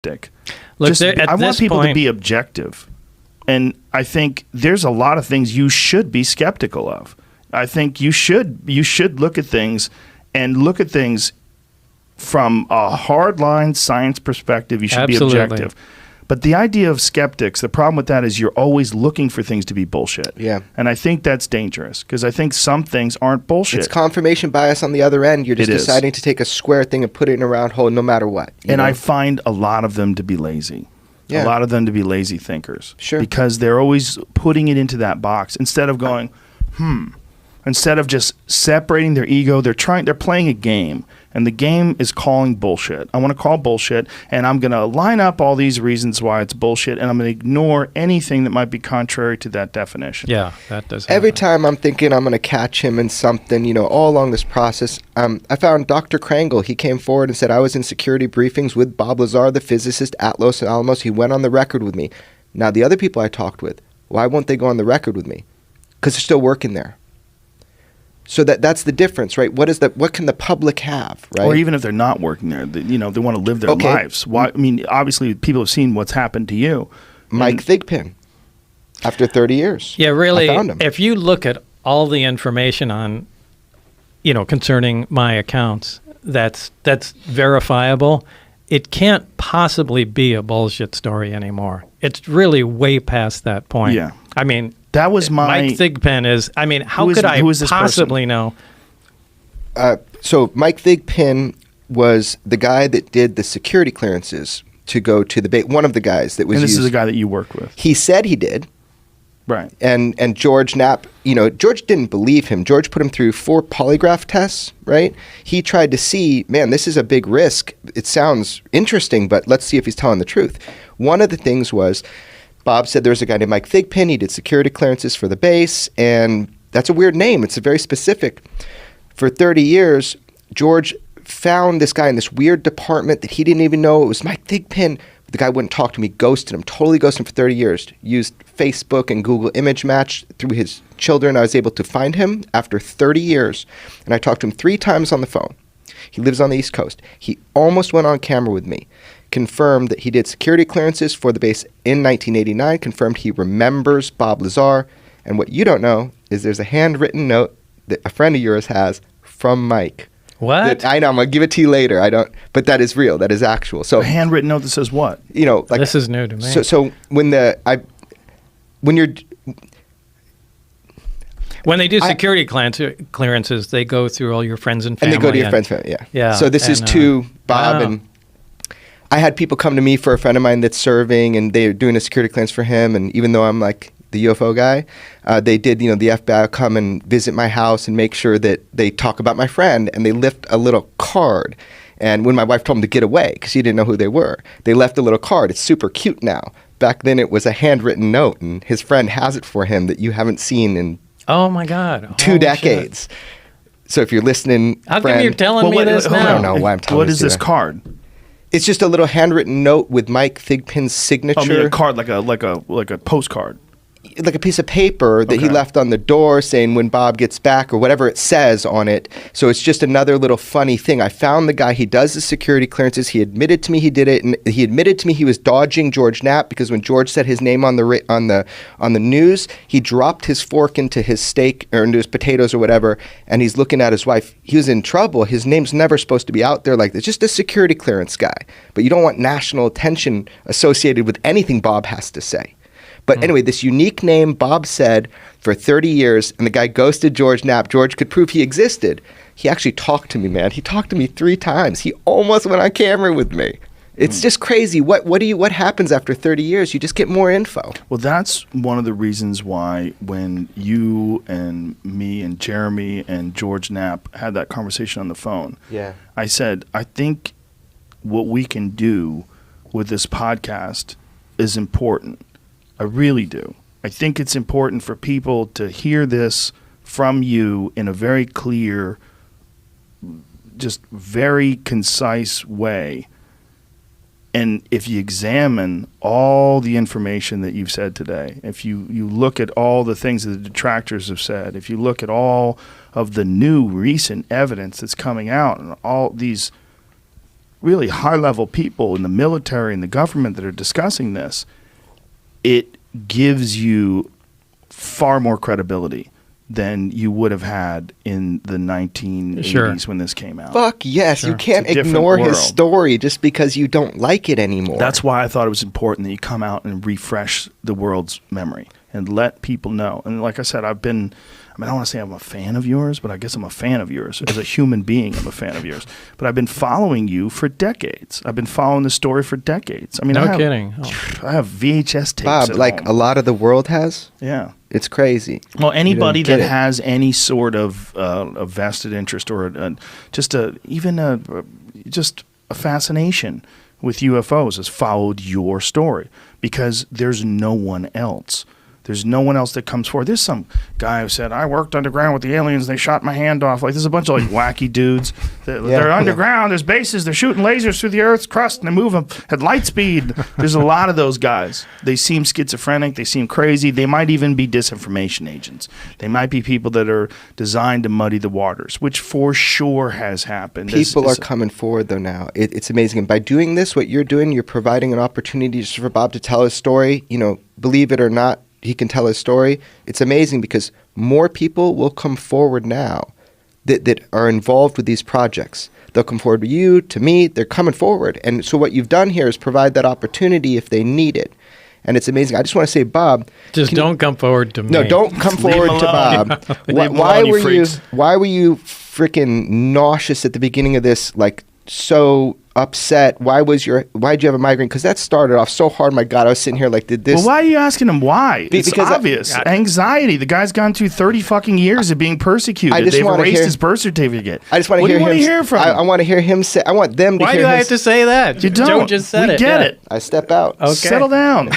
skeptic. Look, I want people to be objective. And I think there's a lot of things you should be skeptical of. I think you should look at things from a hardline science perspective. You should Absolutely. be objective. But the idea of skeptics, the problem with that is you're always looking for things to be bullshit. Yeah. And I think that's dangerous because I think some things aren't bullshit. It's confirmation bias on the other end. You're just deciding to take a square thing and put it in a round hole no matter what. And I find a lot of them to be lazy. Yeah. A lot of them to be lazy thinkers. Sure. Because they're always putting it into that box instead of going, Instead of just separating their ego, they're playing a game. And the game is calling bullshit. I want to call bullshit, and I'm going to line up all these reasons why it's bullshit, and I'm going to ignore anything that might be contrary to that definition. Yeah, that does happen. Every time I'm thinking I'm going to catch him in something, all along this process, I found Dr. Krangle. He came forward and said, I was in security briefings with Bob Lazar, the physicist at Los Alamos. He went on the record with me. Now, the other people I talked with, why won't they go on the record with me? Because they're still working there. So that's the difference, right? What can the public have, right? Or even if they're not working there, they want to live their lives. Why? I mean, obviously, people have seen what's happened to you. Mike Thigpen, after 30 years. Yeah, really. I found him. If you look at all the information on, concerning my accounts, that's verifiable. It can't possibly be a bullshit story anymore. It's really way past that point. Yeah. I mean, that was Mike Thigpen is. I mean, how could I possibly know? So Mike Thigpen was the guy that did the security clearances to go to the base. One of the guys that was. And this used. is the guy that you worked with. He said he did. Right. And George Knapp, George didn't believe him. George put him through 4 polygraph tests, right? He tried to see, man, this is a big risk. It sounds interesting, but let's see if he's telling the truth. One of the things was, Bob said there was a guy named Mike Thigpen. He did security clearances for the base, and that's a weird name. It's a very specific. For 30 years, George found this guy in this weird department that he didn't even know it was Mike Thigpen. The guy wouldn't talk to me, ghosted him, totally ghosted him for 30 years. Used Facebook and Google Image Match through his children. I was able to find him after 30 years, and I talked to him 3 times on the phone. He lives on the East Coast. He almost went on camera with me. Confirmed that he did security clearances for the base in 1989, confirmed he remembers Bob Lazar, and what you don't know is there's a handwritten note that a friend of yours has from Mike. What? I know, I'm going to give it to you later. But that is real. That is actual. So a handwritten note that says what? This is new to me. So when they do security clearances, they go through all your friends and family. And they go to your friends' family, yeah. Yeah. So this is to Bob, and I had people come to me for a friend of mine that's serving, and they're doing a security clearance for him, and even though I'm like the UFO guy, they did, the FBI will come and visit my house and make sure that they talk about my friend, and they lift a little card. And when my wife told them to get away, because she didn't know who they were, they left a little card. It's super cute now. Back then it was a handwritten note, and his friend has it for him that you haven't seen in oh my God, 2 decades. Shit. So if you're listening, how come you're telling me this now? I don't know why I'm telling you. What is this card? It's just a little handwritten note with Mike Thigpen's signature. I mean, a card like a postcard. Like a piece of paper that he left on the door saying when Bob gets back or whatever it says on it. So it's just another little funny thing. I found the guy. He does the security clearances. He admitted to me he did it, and he admitted to me he was dodging George Knapp because when George said his name on the news, he dropped his fork into his steak or into his potatoes or whatever, and he's looking at his wife. He was in trouble. His name's never supposed to be out there like this. Just a security clearance guy. But you don't want national attention associated with anything Bob has to say. But anyway, this unique name Bob said for 30 years, and the guy ghosted George Knapp. George could prove he existed. He actually talked to me, man. He talked to me 3 times. He almost went on camera with me. It's just crazy. What happens after 30 years? You just get more info. Well, that's one of the reasons why when you and me and Jeremy and George Knapp had that conversation on the phone, I said, I think what we can do with this podcast is important. I really do. I think it's important for people to hear this from you in a very clear, just very concise way. And if you examine all the information that you've said today, if you look at all the things that the detractors have said, if you look at all of the new recent evidence that's coming out and all these really high-level people in the military and the government that are discussing this, it gives you far more credibility than you would have had in the 1980s when this came out. Fuck yes. You can't ignore his story just because you don't like it anymore. That's why I thought it was important that you come out and refresh the world's memory and let people know. And like I said, I don't want to say I'm a fan of yours, but I guess I'm a fan of yours. As a human being, I'm a fan of yours. But I've been following you for decades. I've been following the story for decades. I mean, no kidding. I have VHS tapes Bob, like a lot of the world has? Yeah. It's crazy. Well, anybody that has any sort of a vested interest or just a fascination with UFOs has followed your story because there's no one else. There's no one else that comes forward. There's some guy who said, I worked underground with the aliens. They shot my hand off. Like, there's a bunch of wacky dudes. They're underground. There's bases. They're shooting lasers through the Earth's crust and they move them at light speed. There's a lot of those guys. They seem schizophrenic. They seem crazy. They might even be disinformation agents. They might be people that are designed to muddy the waters, which for sure has happened. People are coming forward, though, now. It's amazing. And by doing this, what you're doing, you're providing an opportunity just for Bob to tell his story. Believe it or not, he can tell his story. It's amazing because more people will come forward now that are involved with these projects. They'll come forward to you, to me. They're coming forward. And so what you've done here is provide that opportunity if they need it. And it's amazing. I just want to say, Bob. Just don't come forward to me. No, don't come forward to Bob. Why were you freaking nauseous at the beginning of this, so upset? Why'd you have a migraine? Because that started off so hard. My God, I was sitting here did this? Well, why are you asking him why? It's because obvious. Anxiety. The guy's gone through 30 fucking years of being persecuted. They've erased his birth certificate. I just want to hear him. What do you want to hear from him? I want to hear him say. I want them to hear him. Why do I have to say that? You don't. Joe just said it. We get it. I step out. Okay. Settle down.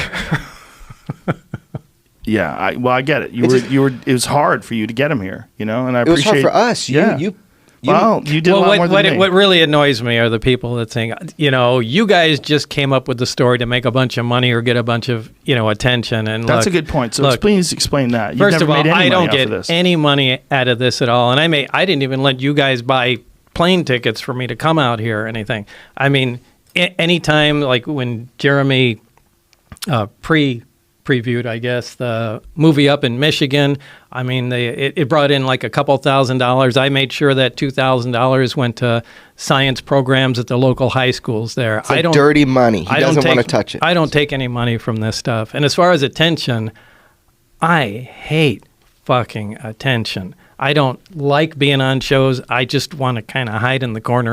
Yeah, I get it. It was hard for you to get him here, and I appreciate. It was hard for us. You did a lot more than me. What really annoys me are the people that think, you guys just came up with the story to make a bunch of money or get a bunch of, attention. And that's a good point. So please explain that. First of all, I don't get any money out of this at all. And I didn't even let you guys buy plane tickets for me to come out here or anything. I mean, anytime, like when Jeremy previewed, I guess, the movie up in Michigan. I mean, it brought in a couple $1,000s. I made sure that $2,000 went to science programs at the local high schools there. It's dirty money. He doesn't want to touch it. I don't take any money from this stuff. And as far as attention, I hate fucking attention. I don't like being on shows. I just want to kind of hide in the corner.